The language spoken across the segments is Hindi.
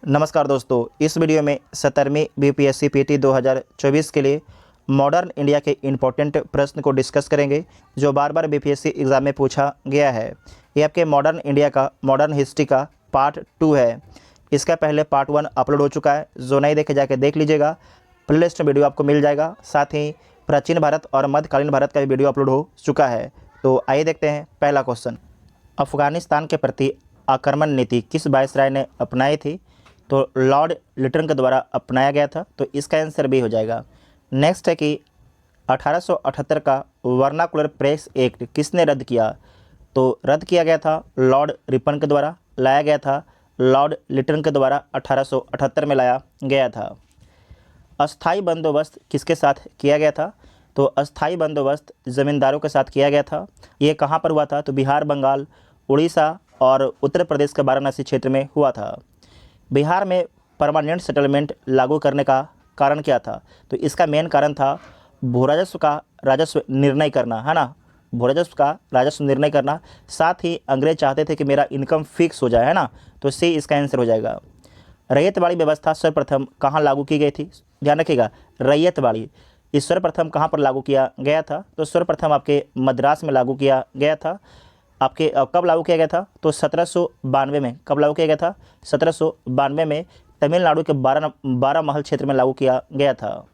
नमस्कार दोस्तों, इस वीडियो में 17वीं बीपीएससी पीटी 2024 के लिए मॉडर्न इंडिया के इम्पोर्टेंट प्रश्न को डिस्कस करेंगे जो बार बार बीपीएससी एग्ज़ाम में पूछा गया है। ये आपके मॉडर्न इंडिया का मॉडर्न हिस्ट्री का पार्ट 2 है। इसका पहले पार्ट 1 अपलोड हो चुका है, जो नहीं देखे जाके देख लीजिएगा। प्लेलिस्ट में वीडियो आपको मिल जाएगा। साथ ही प्राचीन भारत और मध्यकालीन भारत का भी वीडियो अपलोड हो चुका है। तो आइए देखते हैं पहला क्वेश्चन। अफगानिस्तान के प्रति आक्रमण नीति किस वायसराय ने अपनाई थी? तो लॉर्ड लिटन के द्वारा अपनाया गया था। तो इसका आंसर बी हो जाएगा। नेक्स्ट है कि 1878 का वर्नाकुलर प्रेस एक्ट किसने रद्द किया? तो रद्द किया गया था लॉर्ड रिपन के द्वारा, लाया गया था लॉर्ड लिटन के द्वारा 1878 में लाया गया था। अस्थाई बंदोबस्त किसके साथ किया गया था? तो अस्थाई बंदोबस्त ज़मींदारों के साथ किया गया था। ये कहाँ पर हुआ था? तो बिहार, बंगाल, उड़ीसा और उत्तर प्रदेश के वाराणसी क्षेत्र में हुआ था। बिहार में परमानेंट सेटलमेंट लागू करने का कारण क्या था? तो इसका मेन कारण था भूराजस्व का राजस्व निर्णय करना, है ना। भूराजस्व का राजस्व निर्णय करना। साथ ही अंग्रेज चाहते थे कि मेरा इनकम फिक्स हो जाए, है ना। तो सी इसका आंसर हो जाएगा। रैयतवाड़ी व्यवस्था सर्वप्रथम कहाँ लागू की गई थी? ध्यान रखिएगा, रैयतवाड़ी इस सर्वप्रथम कहाँ पर लागू किया गया था? तो सर्वप्रथम आपके मद्रास में लागू किया गया था। आपके कब लागू किया गया था? तो 1792 में। कब लागू किया गया था? 1792 में तमिलनाडु के बारह महल क्षेत्र में लागू किया गया था।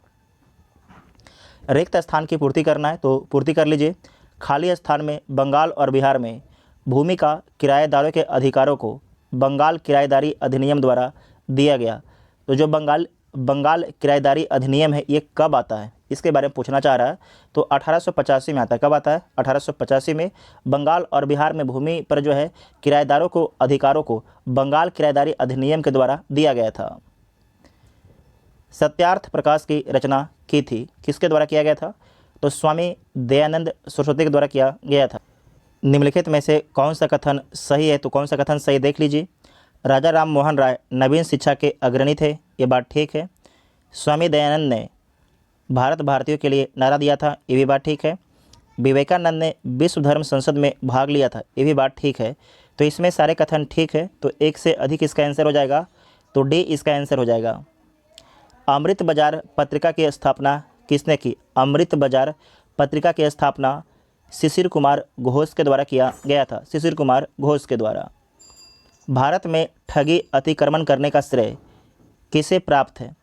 रिक्त स्थान की पूर्ति करना है तो पूर्ति कर लीजिए। खाली स्थान में बंगाल और बिहार में भूमि का किराएदारों के अधिकारों को बंगाल किराएदारी अधिनियम द्वारा दिया गया। तो जो बंगाल किराएदारी अधिनियम है ये कब आता है, इसके बारे में पूछना चाह रहा है। तो 1885 में आता है। कब आता है? 1885 में बंगाल और बिहार में भूमि पर जो है किराएदारों को अधिकारों को बंगाल किराएदारी अधिनियम के द्वारा दिया गया था। सत्यार्थ प्रकाश की रचना की थी, किसके द्वारा किया गया था? तो स्वामी दयानंद सरस्वती के द्वारा किया गया था। निम्नलिखित में से कौन सा कथन सही है? तो कौन सा कथन सही देख लीजिए। राजा राम मोहन राय नवीन शिक्षा के अग्रणी थे, ये बात ठीक है। स्वामी दयानंद ने भारत भारतीयों के लिए नारा दिया था, ये भी बात ठीक है। विवेकानंद ने विश्व धर्म संसद में भाग लिया था, ये भी बात ठीक है। तो इसमें सारे कथन ठीक है। तो एक से अधिक इसका आंसर हो जाएगा। तो डी इसका आंसर हो जाएगा। अमृत बाजार पत्रिका की स्थापना किसने की? अमृत बाजार पत्रिका की स्थापना शिशिर कुमार घोष के द्वारा किया गया था। शिशिर कुमार घोष के द्वारा। भारत में ठगी अतिक्रमण करने का श्रेय किसे प्राप्त है?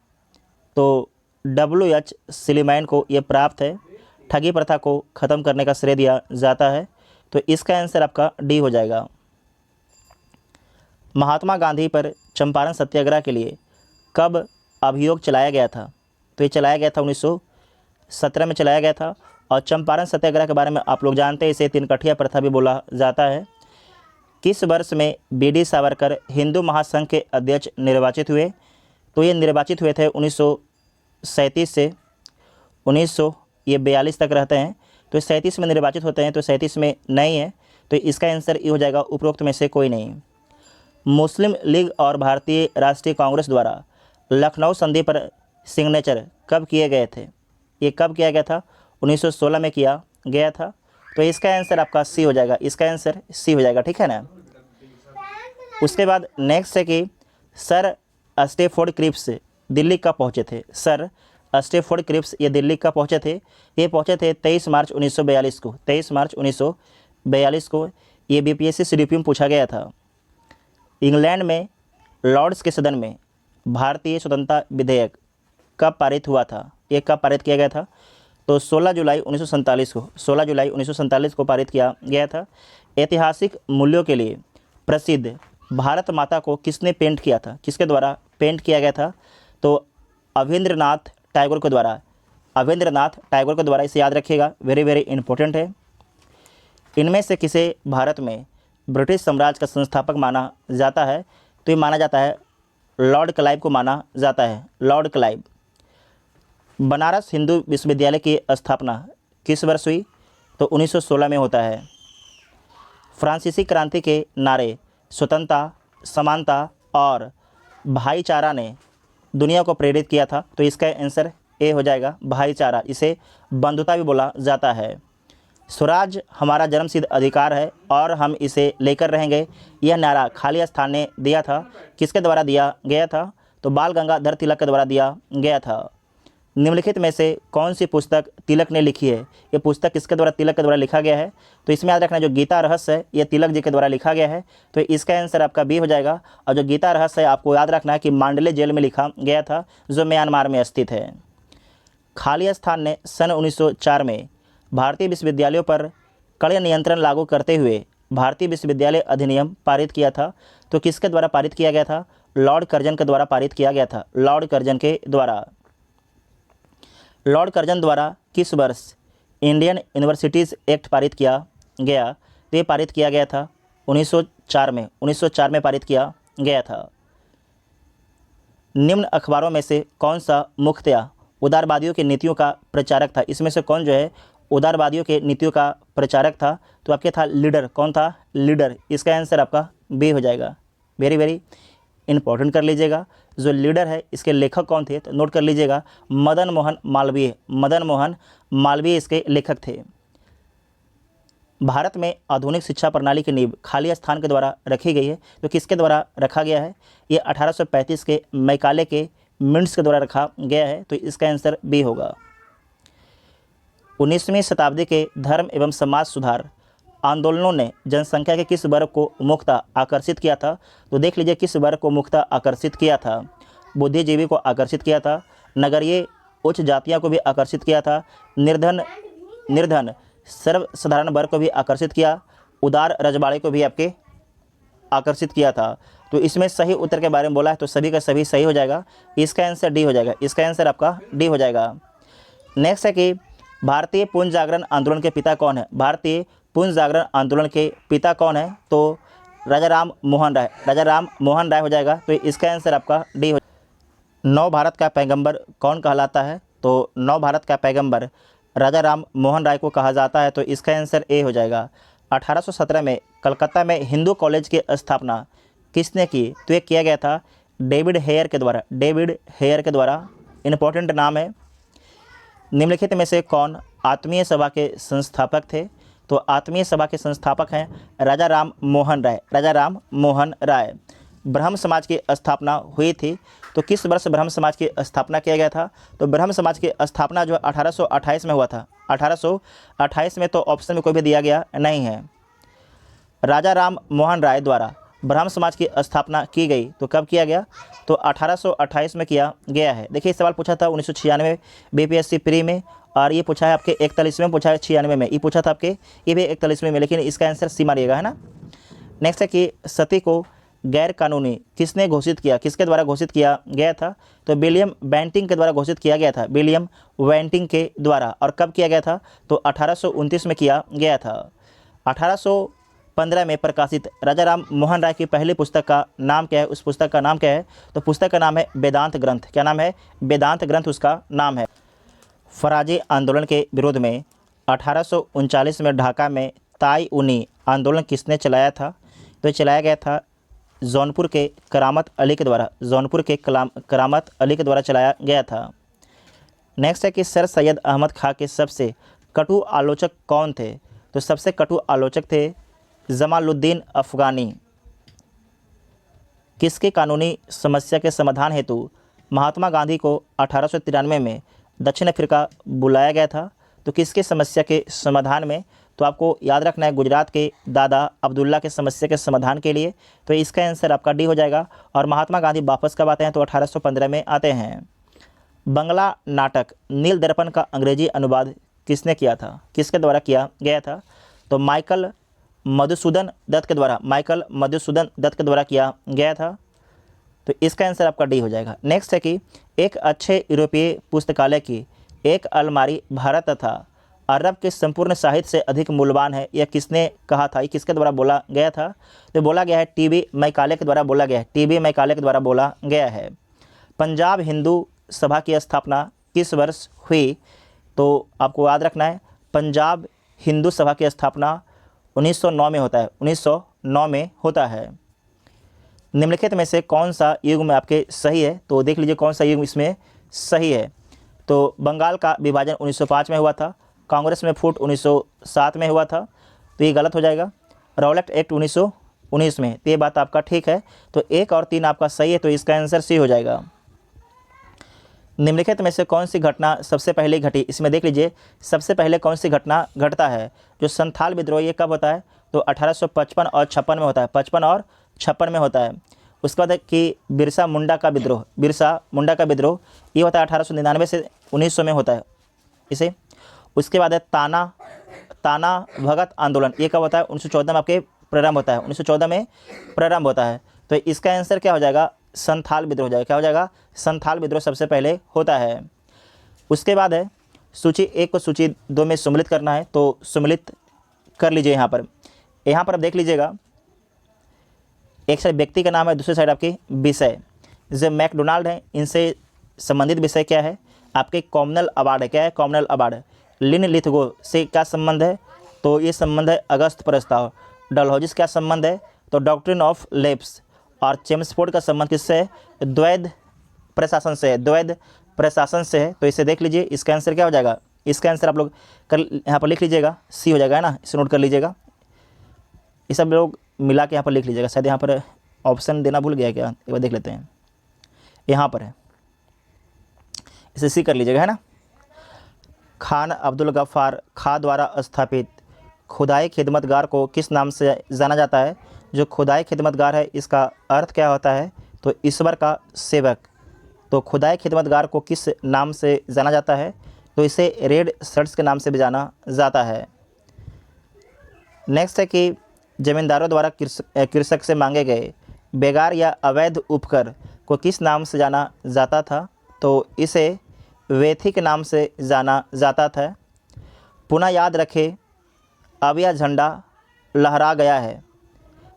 तो WH सिलीमैन को ये प्राप्त है। ठगी प्रथा को ख़त्म करने का श्रेय दिया जाता है। तो इसका आंसर आपका डी हो जाएगा। महात्मा गांधी पर चंपारण सत्याग्रह के लिए कब अभियोग चलाया गया था? तो ये चलाया गया था 1917 में चलाया गया था। और चंपारण सत्याग्रह के बारे में आप लोग जानते हैं, इसे तीनकठिया प्रथा भी बोला जाता है। किस वर्ष में BD सावरकर हिंदू महासंघ के अध्यक्ष निर्वाचित हुए? तो ये निर्वाचित हुए थे 1937 से 1942 तक रहते हैं। तो 37 में निर्वाचित होते हैं। तो 37 में नहीं है। तो इसका आंसर ये हो जाएगा, उपरोक्त में से कोई नहीं। मुस्लिम लीग और भारतीय राष्ट्रीय कांग्रेस द्वारा लखनऊ संधि पर सिग्नेचर कब किए गए थे? ये कब किया गया था? 1916 में किया गया था। तो इसका आंसर आपका सी हो जाएगा। इसका आंसर सी हो जाएगा, ठीक है ना। उसके बाद नेक्स्ट है कि सर स्टैफोर्ड क्रिप्स दिल्ली कब पहुँचे थे? सर स्टैफोर्ड क्रिप्स ये दिल्ली कब पहुँचे थे? ये पहुँचे थे 23 मार्च 1942 को। 23 मार्च 1942 को ये बीपीएससी सीडीपी में पूछा गया था। इंग्लैंड में लॉर्ड्स के सदन में भारतीय स्वतंत्रता विधेयक कब पारित हुआ था? ये कब पारित किया गया था? तो 16 जुलाई 1947 को। 16 जुलाई 1947 को पारित किया गया था। ऐतिहासिक मूल्यों के लिए प्रसिद्ध भारत माता को किसने पेंट किया था? किसके द्वारा पेंट किया गया था? तो अवेंद्रनाथ टैगोर के द्वारा। अवेंद्रनाथ टैगोर के द्वारा, इसे याद रखिएगा, वेरी वेरी इंपॉर्टेंट है। इनमें से किसे भारत में ब्रिटिश साम्राज्य का संस्थापक माना जाता है? तो ये माना जाता है लॉर्ड क्लाइव को माना जाता है, लॉर्ड क्लाइव। बनारस हिंदू विश्वविद्यालय की स्थापना किस वर्ष हुई? तो 1916 में होता है। फ्रांसीसी क्रांति के नारे स्वतंत्रता, समानता और भाईचारा ने दुनिया को प्रेरित किया था। तो इसका आंसर ए हो जाएगा, भाईचारा। इसे बंधुता भी बोला जाता है। स्वराज हमारा जन्मसिद्ध अधिकार है और हम इसे लेकर रहेंगे, यह नारा खाली स्थान ने दिया था। किसके द्वारा दिया गया था? तो बाल गंगाधर तिलक के द्वारा दिया गया था। निम्नलिखित में से कौन सी पुस्तक तिलक ने लिखी है? ये पुस्तक किसके द्वारा? तिलक के द्वारा लिखा गया है। तो इसमें याद रखना, जो गीता रहस्य है ये तिलक जी के द्वारा लिखा गया है, तो इसका आंसर आपका बी हो जाएगा। और जो गीता रहस्य है आपको याद रखना है कि मांडले जेल में लिखा गया था, जो म्यांमार में स्थित है। खाली स्थान ने सन 1904 में भारतीय विश्वविद्यालयों पर कड़े नियंत्रण लागू करते हुए भारतीय विश्वविद्यालय अधिनियम पारित किया था। तो किसके द्वारा पारित किया गया था? लॉर्ड कर्जन के द्वारा पारित किया गया था। लॉर्ड कर्जन के द्वारा। लॉर्ड कर्जन द्वारा किस वर्ष इंडियन यूनिवर्सिटीज़ एक्ट पारित किया गया? तो ये पारित किया गया था 1904 में। 1904 में पारित किया गया था। निम्न अखबारों में से कौन सा मुख्यतया उदारवादियों की नीतियों का प्रचारक था? इसमें से कौन जो है उदारवादियों के नीतियों का प्रचारक था? तो आपके था लीडर। कौन था? लीडर। इसका आंसर आपका बी हो जाएगा। वेरी वेरी इंपॉर्टेंट कर लीजिएगा। जो लीडर है इसके लेखक कौन थे? तो नोट कर लीजिएगा, मदन मोहन मालवीय। मदन मोहन मालवीय इसके लेखक थे। भारत में आधुनिक शिक्षा प्रणाली की नींव खाली स्थान के द्वारा रखी गई है। तो किसके द्वारा रखा गया है? ये 1835 के मैकाले के मिंट्स के द्वारा रखा गया है। तो इसका आंसर बी होगा। 19वीं शताब्दी के धर्म एवं समाज सुधार आंदोलनों ने जनसंख्या के किस वर्ग को मुख्यतः आकर्षित किया था? तो देख लीजिए किस वर्ग को मुख्यतः आकर्षित किया था। बुद्धिजीवी को आकर्षित किया था, नगरीय उच्च जातियों को भी आकर्षित किया था, निर्धन सर्वसाधारण वर्ग को भी आकर्षित किया, उदार रजवाड़े को भी आपके आकर्षित किया था। तो इसमें सही उत्तर के बारे में बोला है, तो सभी का सभी सही हो जाएगा। इसका आंसर डी हो जाएगा। इसका आंसर आपका डी हो जाएगा। नेक्स्ट है कि भारतीय पुनः जागरण आंदोलन के पिता कौन है? भारतीय पुनः जागरण आंदोलन के पिता कौन है? तो राजा राम मोहन राय। राजा राम मोहन राय हो जाएगा। तो इसका आंसर आपका डी हो। नव भारत का पैगंबर कौन कहलाता है? तो नव भारत का पैगंबर राजा राम मोहन राय को कहा जाता है। तो इसका आंसर ए हो जाएगा। 1817 में कलकत्ता में हिंदू कॉलेज की स्थापना किसने की? तो ये किया गया था डेविड हेयर के द्वारा। डेविड हेयर के द्वारा। इंपॉर्टेंट नाम है। निम्नलिखित में से कौन आत्मीय सभा के संस्थापक थे? तो आत्मीय सभा के संस्थापक हैं राजा राम मोहन राय। राजा राम मोहन राय। ब्रह्म समाज की स्थापना हुई थी। तो किस वर्ष ब्रह्म समाज की स्थापना किया गया था? तो ब्रह्म समाज की स्थापना जो 1828 में हुआ था। 1828 में। तो ऑप्शन में कोई भी दिया गया नहीं है। राजा राम मोहन राय द्वारा ब्रह्म समाज की स्थापना की गई। तो कब किया गया? तो 1828 में किया गया है। देखिए सवाल पूछा था 1996 बीपीएससी प्री में, और ये पूछा है आपके 41 में, पूछा है 96 में, ये पूछा था आपके ये भी 41 में, लेकिन इसका आंसर सी मारिएगा, है ना। नेक्स्ट है कि सती को गैर कानूनी किसने घोषित किया? किसके द्वारा घोषित किया गया था? तो विलियम बेंटिंग के द्वारा घोषित किया गया था। विलियम बेंटिंग के द्वारा। और कब किया गया था? तो 1829 में किया गया था। 1815 में प्रकाशित राजा राम मोहन राय की पहली पुस्तक का नाम क्या है? उस पुस्तक का नाम क्या है? तो पुस्तक का नाम है वेदांत ग्रंथ। क्या नाम है? वेदांत ग्रंथ उसका नाम है। फराजी आंदोलन के विरोध में 1839 में ढाका में ताई ऊनी आंदोलन किसने चलाया था? तो चलाया गया था जौनपुर के करामत अली के द्वारा। जौनपुर के करामत अली के द्वारा चलाया गया था। नेक्स्ट है कि सर सैयद अहमद खां के सबसे कटु आलोचक कौन थे? तो सबसे कटु आलोचक थे जमालुद्दीन अफगानी। किसके कानूनी समस्या के समाधान हेतु महात्मा गांधी को 1893 में दक्षिण अफ्रीका बुलाया गया था? तो किसके समस्या के समाधान में? तो आपको याद रखना है गुजरात के दादा अब्दुल्ला के समस्या के समाधान के लिए। तो इसका आंसर आपका डी हो जाएगा। और महात्मा गांधी वापस कब आते हैं? तो 1815 में आते हैं। बंगला नाटक नील दर्पण का अंग्रेजी अनुवाद किसने किया था? किसके द्वारा किया गया था? तो माइकल मधुसूदन दत्त के द्वारा। माइकल मधुसूदन दत्त के द्वारा किया गया था। तो इसका आंसर आपका डी हो जाएगा। नेक्स्ट है कि एक अच्छे यूरोपीय पुस्तकालय की एक अलमारी भारत तथा अरब के संपूर्ण साहित्य से अधिक मूल्यवान है, यह किसने कहा था? ये किसके द्वारा बोला गया था? तो बोला गया है टीबी मैकाले के द्वारा बोला गया है। टीबी मैकाले के द्वारा बोला गया है। पंजाब हिंदू सभा की स्थापना किस वर्ष हुई? तो आपको याद रखना है पंजाब हिंदू सभा की स्थापना 1909 में होता है। 1909 में होता है। निम्नलिखित में से कौन सा युग में आपके सही है? तो देख लीजिए कौन सा युग इसमें सही है। तो बंगाल का विभाजन 1905 में हुआ था। कांग्रेस में फूट 1907 में हुआ था, तो ये गलत हो जाएगा। रॉलेट एक्ट 1919 में, तो ये बात आपका ठीक है। तो 1 और 3 आपका सही है, तो इसका आंसर सी हो जाएगा। निम्नलिखित में से कौन सी घटना सबसे पहले घटी? इसमें देख लीजिए सबसे पहले कौन सी घटना घटता है। जो संथाल विद्रोह ये कब होता है? तो 1855 और 56 में होता है, 55 और 56 में होता है। उसके बाद है कि बिरसा मुंडा का विद्रोह ये होता है 1899 से 1900 में होता है इसे। उसके बाद है ताना भगत आंदोलन, ये कब होता है? 1914 में आपके प्रारंभ होता है, 1914 में प्रारंभ होता है। तो इसका आंसर क्या हो जाएगा? संथाल विद्रोह हो जाएगा। क्या हो जाएगा? संथाल विद्रोह सबसे पहले होता है। उसके बाद है सूची 1 को सूची 2 में सम्मिलित करना है, तो सम्मिलित कर लीजिए। यहाँ पर आप देख लीजिएगा, एक साइड व्यक्ति का नाम है, दूसरी साइड आपकी विषय। जो मैकडोनाल्ड है, इनसे संबंधित विषय क्या है? आपके कॉमनल अवार्ड है। क्या है? Communal award. लिन लिथगो से क्या संबंध है? तो ये संबंध है अगस्त प्रस्ताव। डलहौजी से क्या संबंध है? तो डॉक्ट्रिन ऑफ लेप्स। और चेम्सफोर्ड का संबंध किससे है? द्वैध प्रशासन से है। तो इसे देख लीजिए, इसका आंसर क्या हो जाएगा? इसका आंसर आप लोग यहाँ पर लिख लीजिएगा, सी हो जाएगा, है ना। इसे नोट कर लीजिएगा, ये सब लोग मिला के यहाँ पर लिख लीजिएगा। शायद यहाँ पर ऑप्शन देना भूल गया क्या? एक बार देख लेते हैं, यहाँ पर है, इसे सी कर लीजिएगा, है ना। खान अब्दुल गफ्फार खां द्वारा स्थापित खुदाई खिदमतगार को किस नाम से जाना जाता है? जो खुदाई खिदमतगार है, इसका अर्थ क्या होता है? तो ईश्वर का सेवक। तो खुदाई खिदमतगार को किस नाम से जाना जाता है? तो इसे रेड शर्ट्स के नाम से भी जाना जाता है। नेक्स्ट है कि जमींदारों द्वारा कृषक से मांगे गए बेगार या अवैध उपकर को किस नाम से जाना जाता था? तो इसे वेथी के नाम से जाना जाता था। पुनः याद रखें, अब यह झंडा लहरा गया है,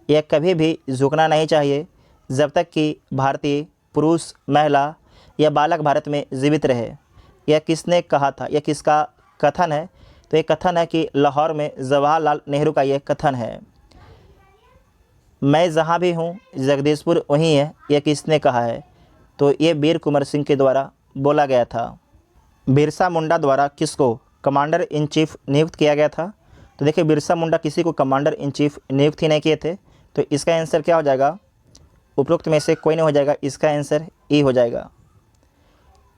यह कभी भी झुकना नहीं चाहिए जब तक कि भारतीय पुरुष, महिला या बालक भारत में जीवित रहे। यह किसने कहा था? यह किसका कथन है? तो ये कथन है कि लाहौर में जवाहरलाल नेहरू का यह कथन है। मैं जहाँ भी हूँ जगदीशपुर वहीं है, यह किसने कहा है? तो ये वीर कुंवर सिंह के द्वारा बोला गया था। बिरसा मुंडा द्वारा किसको कमांडर इन चीफ नियुक्त किया गया था? तो देखिए, बिरसा मुंडा किसी को कमांडर इन चीफ नियुक्त ही नहीं किए थे। तो इसका आंसर क्या हो जाएगा? उपरोक्त में से कोई नहीं हो जाएगा, इसका आंसर ई हो जाएगा।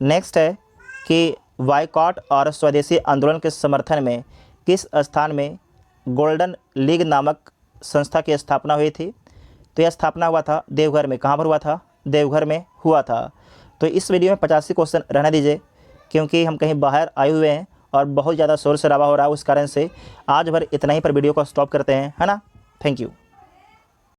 नेक्स्ट है कि बायकॉट और स्वदेशी आंदोलन के समर्थन में किस स्थान में गोल्डन लीग नामक संस्था की स्थापना हुई थी? तो यह स्थापना हुआ था देवघर में। कहाँ पर हुआ था? देवघर में हुआ था। तो इस वीडियो में 85 क्वेश्चन रहने दीजिए, क्योंकि हम कहीं बाहर आए हुए हैं और बहुत ज़्यादा शोर शराबा हो रहा है, उस कारण से आज भर इतना ही पर वीडियो को स्टॉप करते हैं, है ना। Thank you.